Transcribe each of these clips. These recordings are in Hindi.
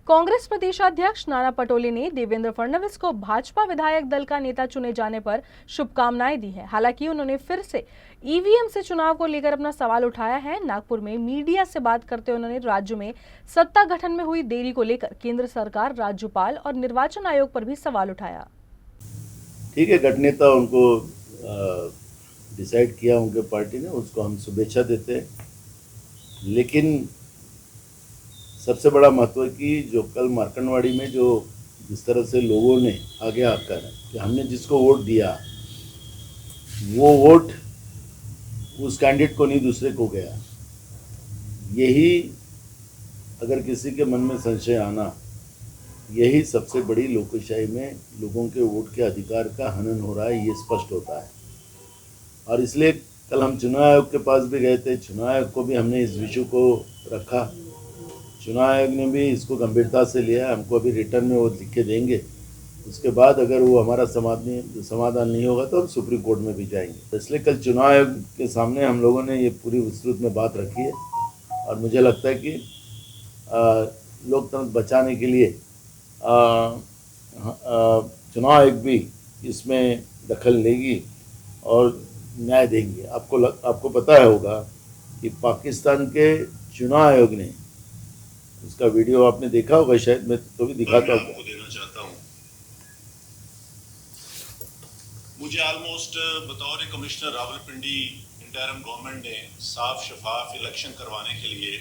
कांग्रेस प्रदेशाध्यक्ष नाना पटोले ने देवेंद्र फडणवीस को भाजपा विधायक दल का नेता चुने जाने पर शुभकामनाएं दी है। हालांकि उन्होंने फिर से ईवीएम से चुनाव को लेकर अपना सवाल उठाया है। नागपुर में मीडिया से बात करते हुए उन्होंने राज्य में सत्ता गठन में हुई देरी को लेकर केंद्र सरकार, राज्यपाल और निर्वाचन आयोग पर भी सवाल उठाया। ठीक है, गठनेता उनको डिसाइड किया उनके पार्टी ने, उसको हम शुभेच्छा देते हैं। लेकिन सबसे बड़ा महत्व है कि जो कल मार्कंडवाड़ी में जो जिस तरह से लोगों ने आगे आकर कि हमने जिसको वोट दिया वो वोट उस कैंडिडेट को नहीं दूसरे को गया, यही अगर किसी के मन में संशय आना, यही सबसे बड़ी लोकशाही में लोगों के वोट के अधिकार का हनन हो रहा है, ये स्पष्ट होता है। और इसलिए कल हम चुनाव आयोग के पास भी गए थे, चुनाव आयोग को भी हमने इस विषय को रखा, चुनाव आयोग ने भी इसको गंभीरता से लिया। हमको अभी रिटर्न में वो लिख के देंगे, उसके बाद अगर वो हमारा समाधान नहीं होगा तो हम सुप्रीम कोर्ट में भी जाएंगे। इसलिए कल चुनाव आयोग के सामने हम लोगों ने ये पूरी विस्तृत में बात रखी है और मुझे लगता है कि लोकतंत्र बचाने के लिए चुनाव आयोग भी इसमें दखल लेगी और न्याय देंगे। आपको पता होगा कि पाकिस्तान के चुनाव आयोग ने, उसका वीडियो आपने देखा होगा शायद, मैं तो भी दिखाता हूँ। आपको देना चाहता हूँ, मुझे ऑलमोस्ट बतौर कमिश्नर रावलपिंडी इंटरिम गवर्नमेंट ने साफ शफाफ इलेक्शन करवाने के लिए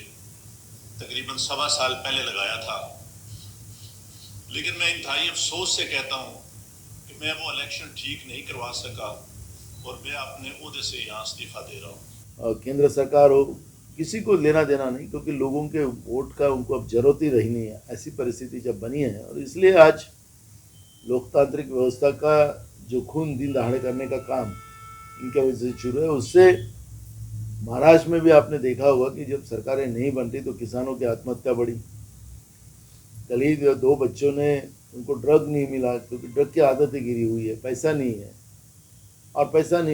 तकरीबन 1.25 साल पहले लगाया था। लेकिन मैं इंतहाई अफसोस से कहता हूँ कि मैं वो इलेक्शन ठीक नहीं करवा सका और मैं अपने ओहदे से यहाँ इस्तीफा दे रहा हूँ। केंद्र सरकार हो, किसी को लेना देना नहीं, क्योंकि लोगों के वोट का उनको अब जरूरत ही रही नहीं है। ऐसी परिस्थिति जब बनी है और इसलिए आज लोकतांत्रिक व्यवस्था का जो खून दिल दहाड़े करने का काम इनके वजह से शुरू है। उससे महाराष्ट्र में भी आपने देखा होगा कि जब सरकारें नहीं बनती तो किसानों की आत्महत्या बढ़ी। कल ही 2 बच्चों ने, उनको ड्रग नहीं मिला क्योंकि ड्रग की आदतें गिरी हुई है, पैसा नहीं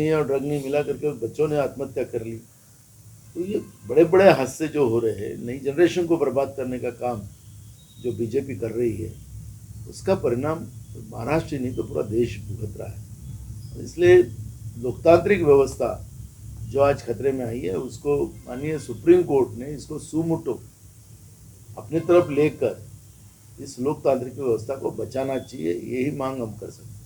है और ड्रग नहीं मिला करके उस बच्चों ने आत्महत्या कर ली। तो ये बड़े बड़े हादसे जो हो रहे हैं, नई जनरेशन को बर्बाद करने का काम जो बीजेपी कर रही है, उसका परिणाम महाराष्ट्र नहीं तो पूरा देश भुगत रहा है। इसलिए लोकतांत्रिक व्यवस्था जो आज खतरे में आई है, उसको माननीय सुप्रीम कोर्ट ने इसको सुमोटो अपनी तरफ लेकर इस लोकतांत्रिक व्यवस्था को बचाना चाहिए, यही मांग हम कर सकते हैं।